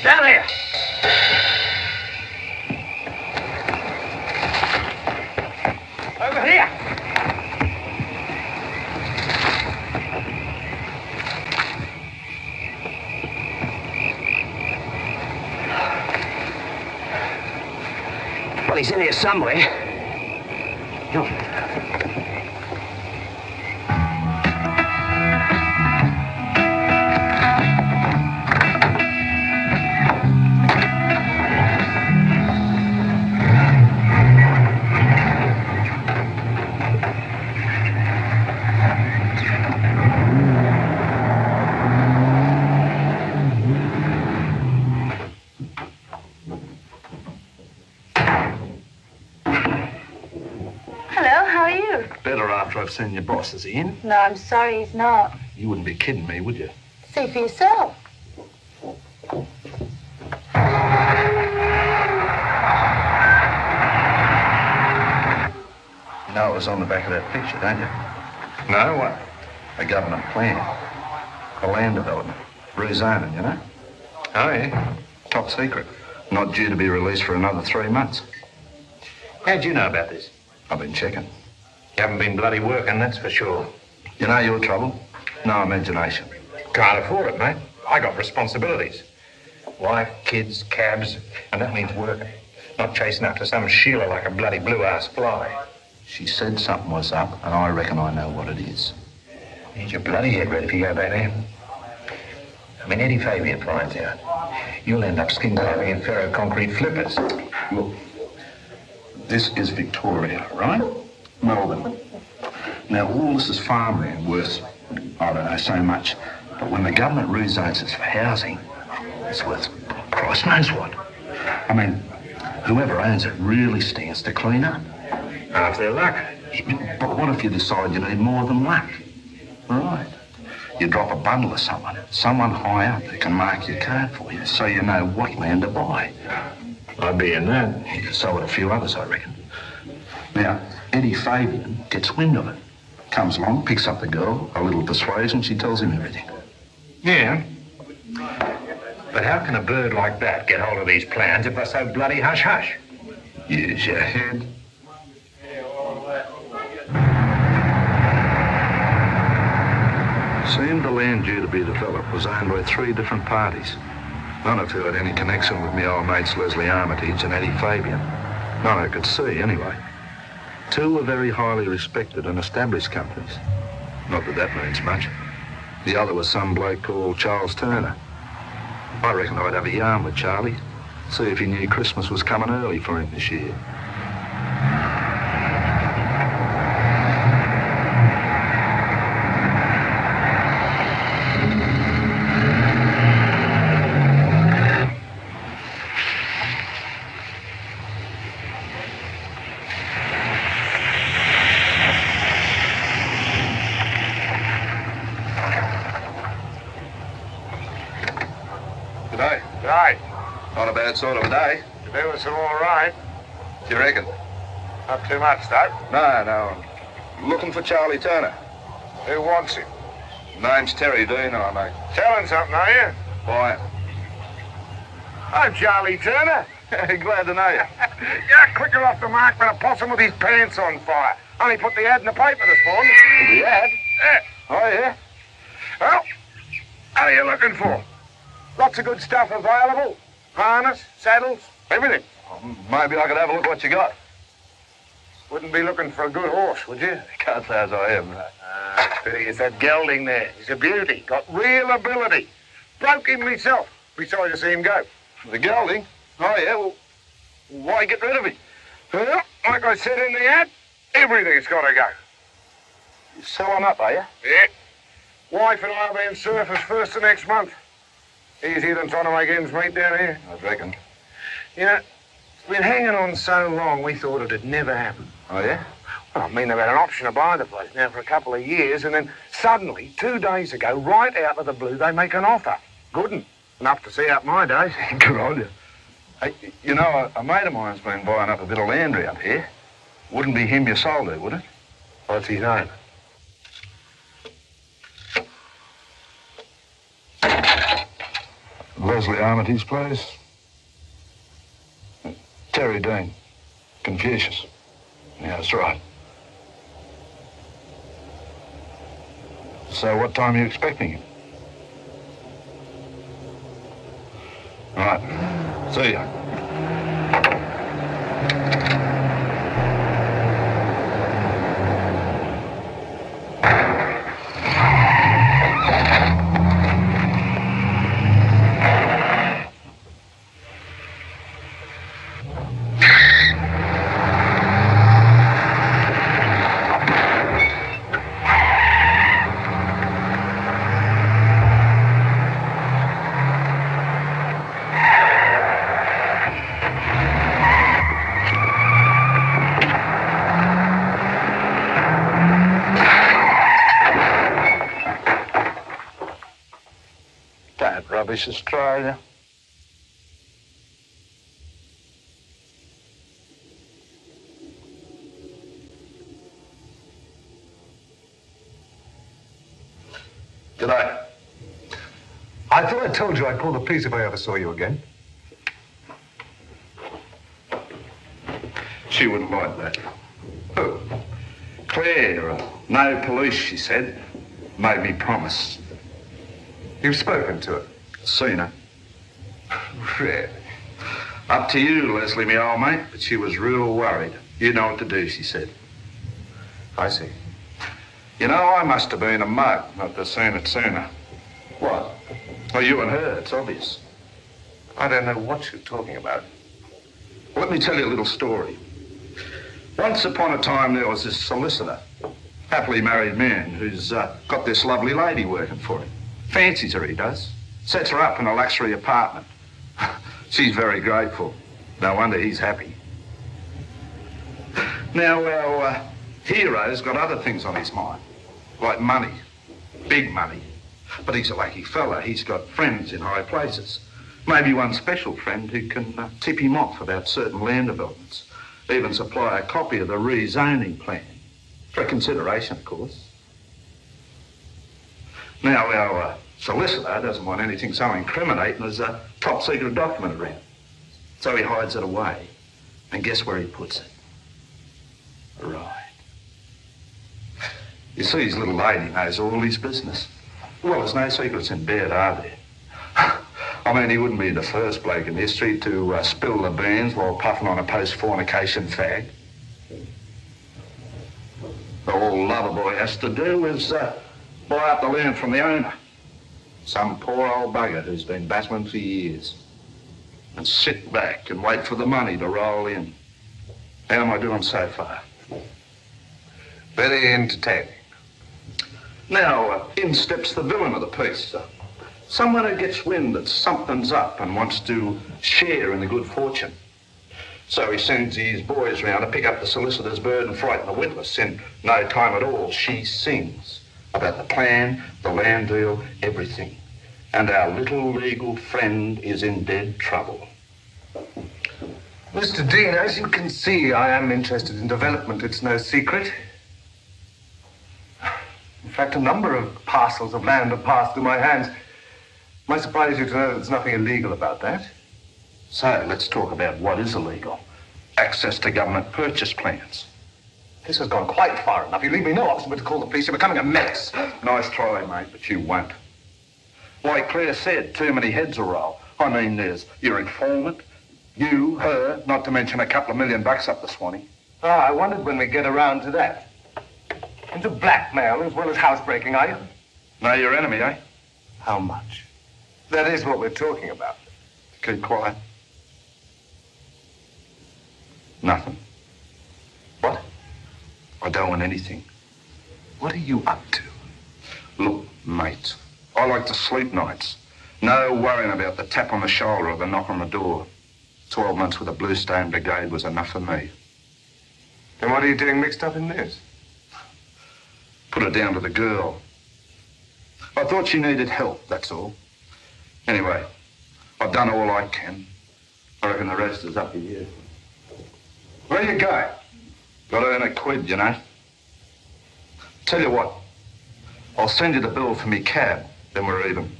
Down here. Over here. Well, he's in here somewhere. Come on. Better after I've seen your boss. Is he in? No, I'm sorry he's not. You wouldn't be kidding me, would you? See for yourself. You know it was on the back of that picture, don't you? No, what? A government plan. A land development. Rezoning, you know? Oh, yeah. Top secret. Not due to be released for another 3 months. How'd you know about this? I've been checking. You haven't been bloody working, that's for sure. You know your trouble? No imagination. Can't afford it, mate. I got responsibilities. Wife, kids, cabs, and that means working. Not chasing after some Sheila like a bloody blue-ass fly. She said something was up, and I reckon I know what it is. Need your bloody head ready if you go back there. I mean, Eddie Fabian finds out. You'll end up skin carving in ferro-concrete flippers. Look, this is Victoria, right? Melbourne. Now, all this is farmland worth, I don't know, so much. But when the government rezones it for housing, it's worth Christ knows what. I mean, whoever owns it really stands to clean up. Half their luck. But what if you decide you need more than luck? Right. You drop a bundle of someone high up that can mark your card for you, so you know what land to buy. I'd be in that. So would a few others, I reckon. Now, Eddie Fabian gets wind of it. Comes along, picks up the girl, a little persuasion, she tells him everything. Yeah. But how can a bird like that get hold of these plans if they're so bloody hush-hush? Use your head. Seemed the land due to be developed was owned by 3 different parties. None of who had any connection with me old mates Leslie Armitage and Eddie Fabian. None I could see, anyway. 2 were very highly respected and established companies. Not that that means much. The other was some bloke called Charles Turner. I reckon I'd have a yarn with Charlie, see if he knew Christmas was coming early for him this year. G'day. Right. Not a bad sort of a day. Today was all right. Do you reckon? Not too much, though. No. I'm looking for Charlie Turner. Who wants him? Name's Terry Dean, I mate. Telling something, are you? Why? I'm Charlie Turner. Glad to know you. Yeah, quicker off the mark than a possum with his pants on fire. Only put the ad in the paper this morning. The ad? Yeah. Oh, yeah? Well, what are you looking for? Lots of good stuff available. Harness, saddles, everything. Maybe I could have a look what you got. Wouldn't be looking for a good horse, would you? Can't say as I am. Pity it's that gelding there. He's a beauty. Got real ability. Broke him myself. Be sorry to see him go. The gelding? Oh, yeah, well, why get rid of him? Well, like I said in the ad, everything's got to go. You sell him up, are you? Yeah. Wife and I will be in surface first of next month. Easier than trying to make ends meet down here. I reckon. You know, it's been hanging on so long, we thought it'd never happen. Oh, yeah? Well, I mean, they've had an option to buy the place now for a couple of years, and then suddenly, 2 days ago, right out of the blue, they make an offer. Good 'un. Enough to see out my days. Good on you. Hey, you know, a mate of mine's been buying up a bit of land around here. Wouldn't be him you sold to, would it? What's his name? Leslie Armitage's place. Terry Dean. Confucius. Yeah, that's right. So what time are you expecting him? Right. See ya. That rubbish, Australia. G'day. I thought I told you I'd pull the piece if I ever saw you again. She wouldn't like that. Who? Claire, no police, she said. Made me promise. You've spoken to her? Seen her. Really? Up to you, Leslie, me old mate, but she was real worried. You know what to do, she said. I see. You know, I must have been a mug not to seen it sooner. What? Well, you and her, it's obvious. I don't know what you're talking about. Let me tell you a little story. Once upon a time, there was this solicitor, happily married man, who's got this lovely lady working for him. Fancies her, he does. Sets her up in a luxury apartment. She's very grateful. No wonder he's happy. Now, our hero's got other things on his mind, like money, big money. But he's a lucky fella. He's got friends in high places. Maybe one special friend who can tip him off about certain land developments. Even supply a copy of the rezoning plan. For consideration, of course. Now, our solicitor doesn't want anything so incriminating as a top-secret document around. So he hides it away. And guess where he puts it? Right. You see, his little lady knows all his business. Well, there's no secrets in bed, are there? I mean, he wouldn't be the first bloke in history to spill the beans while puffing on a post-fornication fag. All Loverboy has to do is buy up the land from the owner. Some poor old bugger who's been battling for years. And sit back and wait for the money to roll in. How am I doing so far? Very entertaining. Now, in steps the villain of the piece. Someone who gets wind that something's up and wants to share in the good fortune. So he sends his boys round to pick up the solicitor's bird and frighten the witness. In no time at all, she sings about the plan, the land deal, everything. And our little legal friend is in dead trouble. Mr. Dean, as you can see, I am interested in development. It's no secret. In fact, a number of parcels of land have passed through my hands. Might surprise you to know that there's nothing illegal about that. So let's talk about what is illegal. Access to government purchase plans. This has gone quite far enough. You leave me no option but to call the police. You're becoming a menace. Nice try, mate, but you won't. Like Claire said, too many heads will roll. I mean, there's your informant, you, her, not to mention a couple of $1 million up the Swanee. Ah, I wondered when we get around to that. Into blackmail as well as housebreaking, are you? Know your enemy, eh? How much? That is what we're talking about. Keep quiet. Nothing. What? I don't want anything. What are you up to? Look, mate, I like to sleep nights. No worrying about the tap on the shoulder or the knock on the door. 12 months with the Bluestone Brigade was enough for me. Then what are you doing mixed up in this? Put her down to the girl. I thought she needed help, that's all. Anyway, I've done all I can. I reckon the rest is up to you. Where are you going? Got to earn a quid, you know. Tell you what, I'll send you the bill for me cab, then we're even.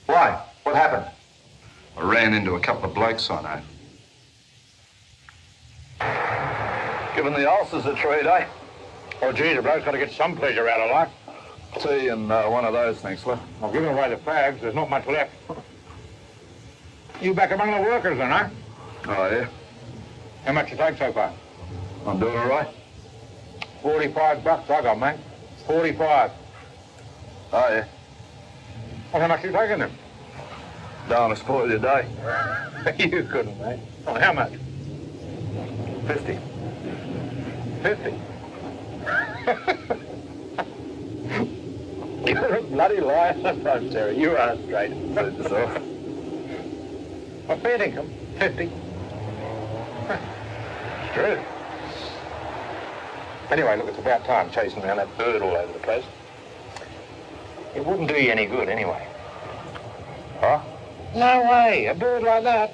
Why? What happened? I ran into a couple of blokes I know. Giving the ulcers a treat, eh? Oh, geez, a bloke's got to get some pleasure out of life. Tea and one of those, thanks, Lou. I've given away the fags. There's not much left. You back among the workers, then, eh? Oh, yeah? How much you take so far? I'm doing all right? $45 I got, mate. 45. Oh, yeah? Well, how much you taking them? Don't want to spoil your day. You couldn't, mate. Oh, how much? 50. 50. You're a bloody liar sometimes, Terry. You are straight. Suit yourself. A fair income, 50. It's true. Anyway, look, it's about time chasing around that bird all over the place. It wouldn't do you any good anyway. Huh? No way, a bird like that.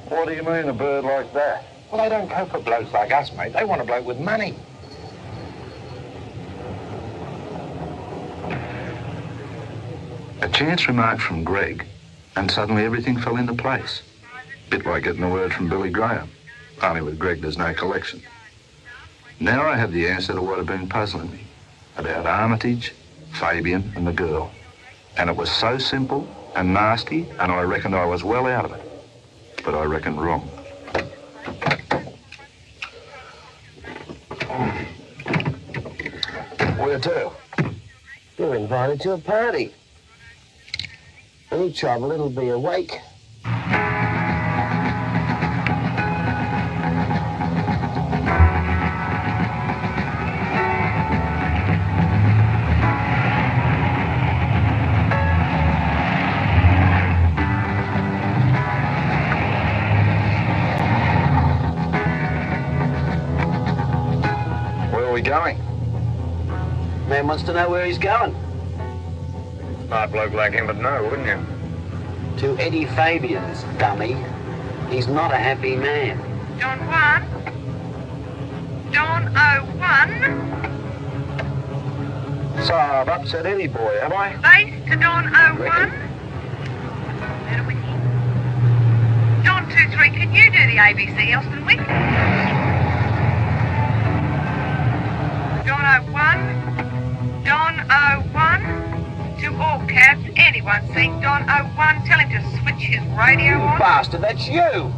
What do you mean, a bird like that? Well, they don't go for blokes like us, mate. They want a bloke with money. A chance remark from Greg, and suddenly everything fell into place. Bit like getting a word from Billy Graham. Only with Greg, there's no collection. Now I have the answer to what had been puzzling me. About Armitage, Fabian, and the girl. And it was so simple and nasty, and I reckoned I was well out of it. But I reckoned wrong. Where to? You're invited to a party. Any trouble, it'll be a wake. Where are we going? Man wants to know where he's going. smart bloke like him would know, wouldn't you? To Eddie Fabian's dummy, he's not a happy man. Don Juan? Don 01? So I've upset Eddie boy, have I? Base to Don 01? Better with you. Don 23, can you do the ABC, Elstonwick? Don 01? Don 01? To all cabs, anyone seeing Don 01, tell him to switch his radio on. Bastard, that's you!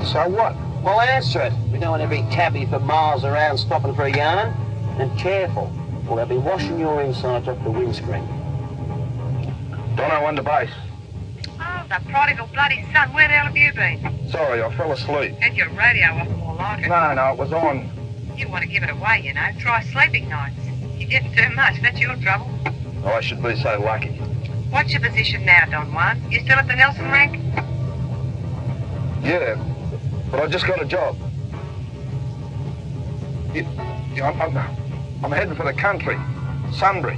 So what? Well, answer it. We don't want to be cabbie for miles around stopping for a yarn. And careful, or they'll be washing your insides off the windscreen. Don't know when to base. Oh, the prodigal bloody son, where the hell have you been? Sorry, I fell asleep. Had your radio off more like it. No, it was on. You want to give it away, you know. Try sleeping nights. You're getting too much, that's your trouble. Oh, I should be so lucky. What's your position now, Don Juan? You still at the Nelson rank? Yeah, but I just got a job. I'm heading for the country. Sunbury.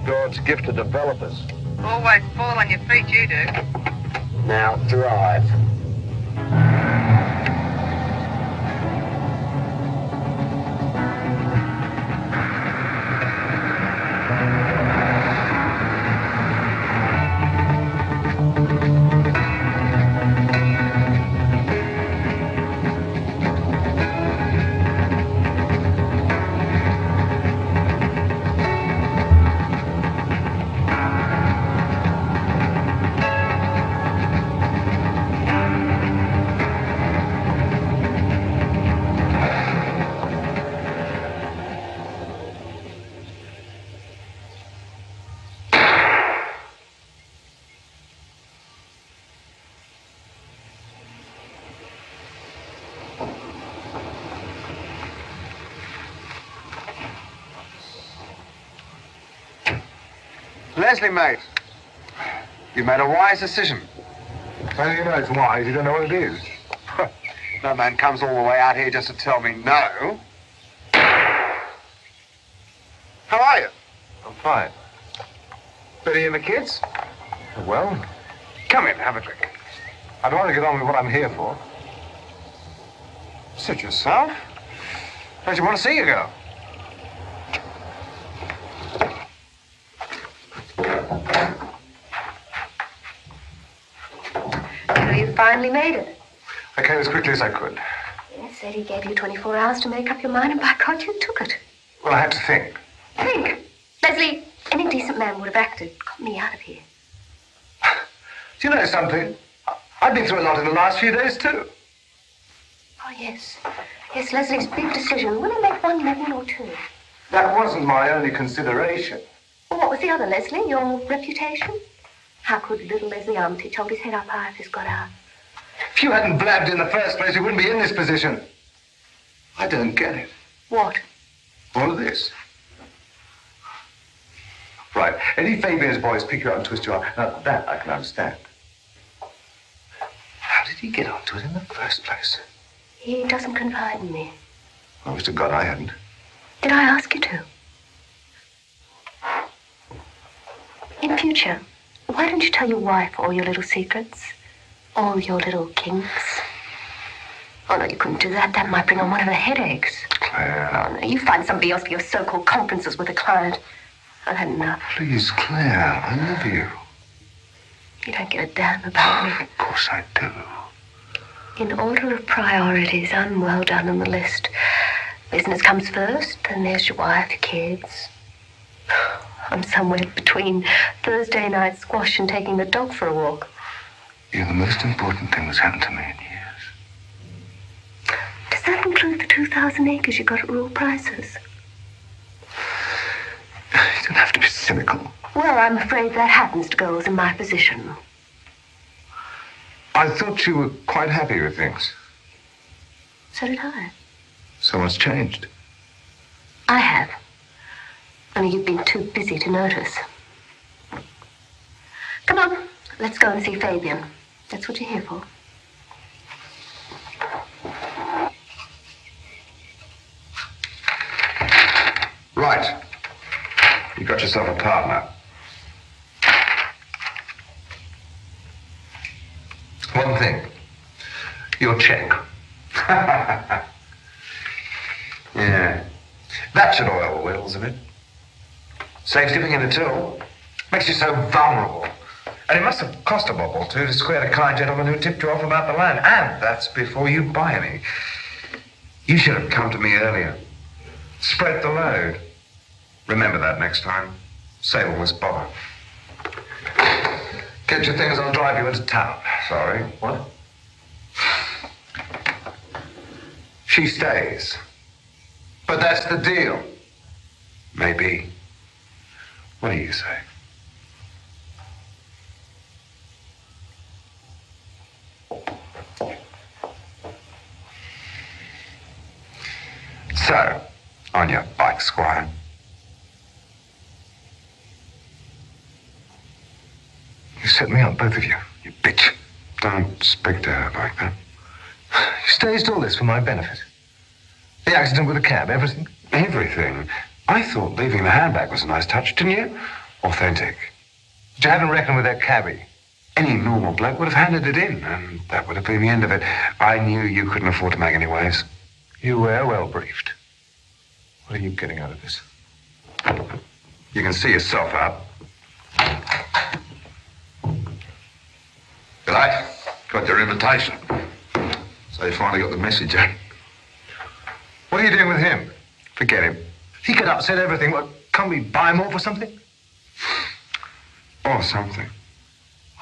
God's gift to developers. Always fall on your feet, you do. Now drive. Leslie, mate, you made a wise decision. How do you know it's wise? You don't know what it is. No man comes all the way out here just to tell me no. How are you? I'm fine. Betty and the kids? Well, come in, have a drink. I don't want to get on with what I'm here for. Suit yourself. Don't you want to see you go? So you finally made it. I came as quickly as I could. Yes, Eddie gave you 24 hours to make up your mind, and by God, you took it. Well, I had to think. Think. Leslie, any decent man would have acted. Got me out of here. Do you know something? I've been through a lot in the last few days, too. Oh, yes. Yes, Leslie's big decision. Will he make $1 million or two? That wasn't my only consideration. Well, what was the other, Leslie? Your reputation? How could little Leslie Armitage hold his head up high if this got out? If you hadn't blabbed in the first place, we wouldn't be in this position. I don't get it. What? All of this. Right. Eddie Fabian's boys pick you up and twist you up. Now, that I can understand. How did he get onto it in the first place? He doesn't confide in me. I wish to God I hadn't. Did I ask you to? In future, why don't you tell your wife all your little secrets? All your little kinks? Oh, no, you couldn't do that. That might bring on one of her headaches. Claire. Oh, no, you find somebody else for your so-called conferences with a client. I've had enough. Please, Claire, I love you. You don't give a damn about me. Of course I do. In order of priorities, I'm well done on the list. Business comes first, then there's your wife, your kids. I'm somewhere between Thursday night squash and taking the dog for a walk. You're the most important thing that's happened to me in years. Does that include the 2,000 acres you got at rural prices? You don't have to be cynical. Well, I'm afraid that happens to girls in my position. I thought you were quite happy with things. So did I. So what's changed? I have. Only you've been too busy to notice. Come on, let's go and see Fabian. That's what you're here for. Right. You got yourself a partner. One thing. Your check. Yeah. That should oil the wheels a bit. Saves dipping in the till. Makes you so vulnerable. And it must have cost a bob or two to square the kind gentleman who tipped you off about the land. And that's before you buy any. You should have come to me earlier. Spread the load. Remember that next time. Save all this bother. Get your things, I'll drive you into town. Sorry, what? She stays. But that's the deal. Maybe. What do you say? So, on your bike, Squire. You set me up, both of you bitch. Don't speak to her like that. You staged all this for my benefit. The accident with the cab, everything? Everything. I thought leaving the handbag was a nice touch, didn't you? Authentic. But you hadn't reckoned with that cabbie. Any normal bloke would have handed it in, and that would have been the end of it. I knew you couldn't afford to make any waves. You were well briefed. What are you getting out of this? You can see yourself out. G'day. Got your invitation. So you finally got the message, eh? What are you doing with him? Forget him. He could upset everything. What, can't we buy him off or something? Or something.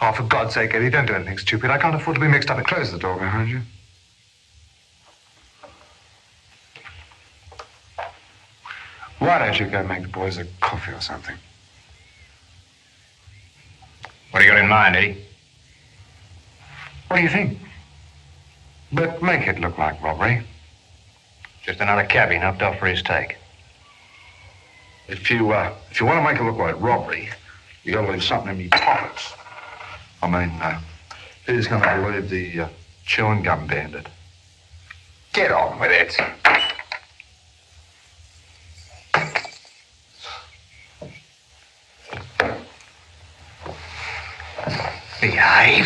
Oh, for God's sake, Eddie, don't do anything stupid. I can't afford to be mixed up. Close the door behind you. Why don't you go make the boys a coffee or something? What do you got in mind, Eddie? What do you think? But make it look like robbery. Just another cabbie knocked off for his take. If you want to make it look like robbery, you got to leave something in your pockets. I mean, who's going to believe the chewing gum bandit? Get on with it. Behave.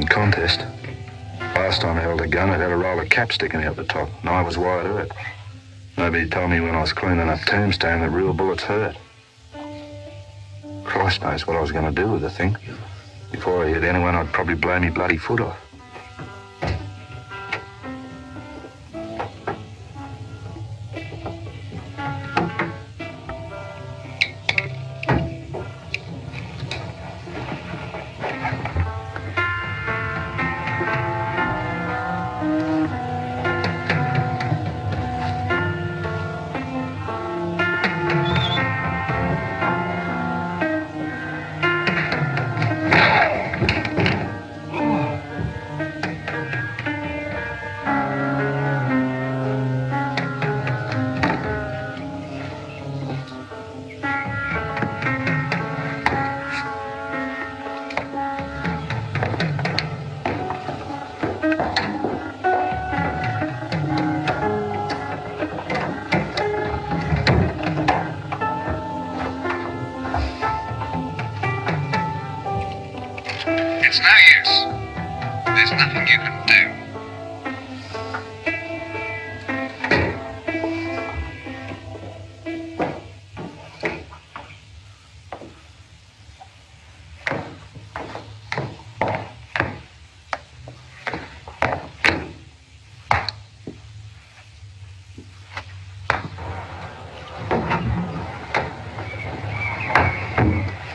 Contest. Last time I held a gun, it had a roll of cap sticking out the top, and I was wide hurt. Nobody told me when I was cleaning up Tombstone that real bullets hurt. Christ knows what I was going to do with the thing. Before I hit anyone, I'd probably blow me bloody foot off. It's no use. There's nothing you can do.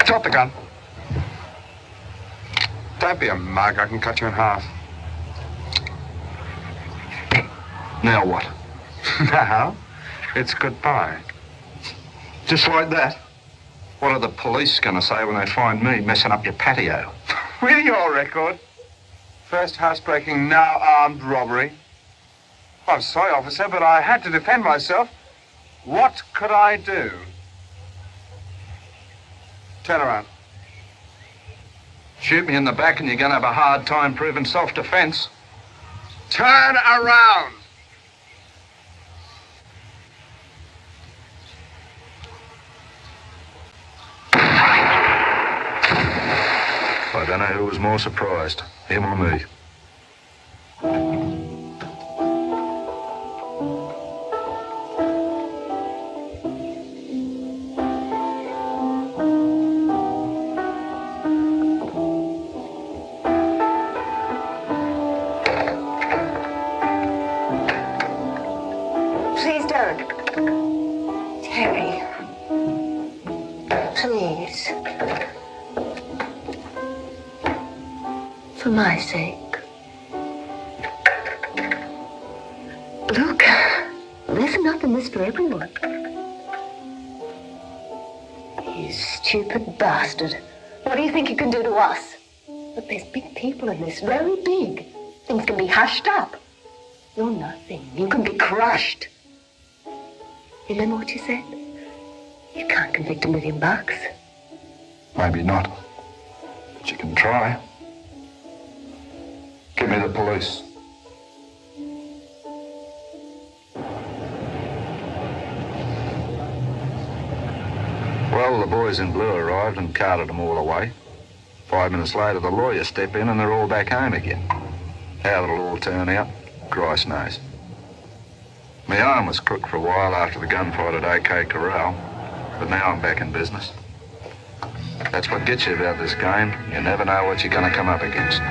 Drop the gun. Don't be a mug. I can cut you in half. Now what? Now, it's goodbye. Just like that? What are the police going to say when they find me messing up your patio? With your record. First housebreaking, now armed robbery. I'm sorry, officer, but I had to defend myself. What could I do? Turn around. Shoot me in the back and you're going to have a hard time proving self-defense. Turn around! I don't know who was more surprised, him or me. Please don't. Terry. Please. For my sake. Look, there's enough in this for everyone. You stupid bastard. What do you think you can do to us? But there's big people in this, very big. Things can be hushed up. You're nothing. You can be crushed. Remember what you said? You can't convict $1 million. Maybe not. But you can try. Give me the police. Well, the boys in blue arrived and carted them all away. 5 minutes later, the lawyers step in and they're all back home again. How it'll all turn out, Christ knows. My arm was crooked for a while after the gunfight at OK Corral, but now I'm back in business. That's what gets you about this game. You never know what you're going to come up against.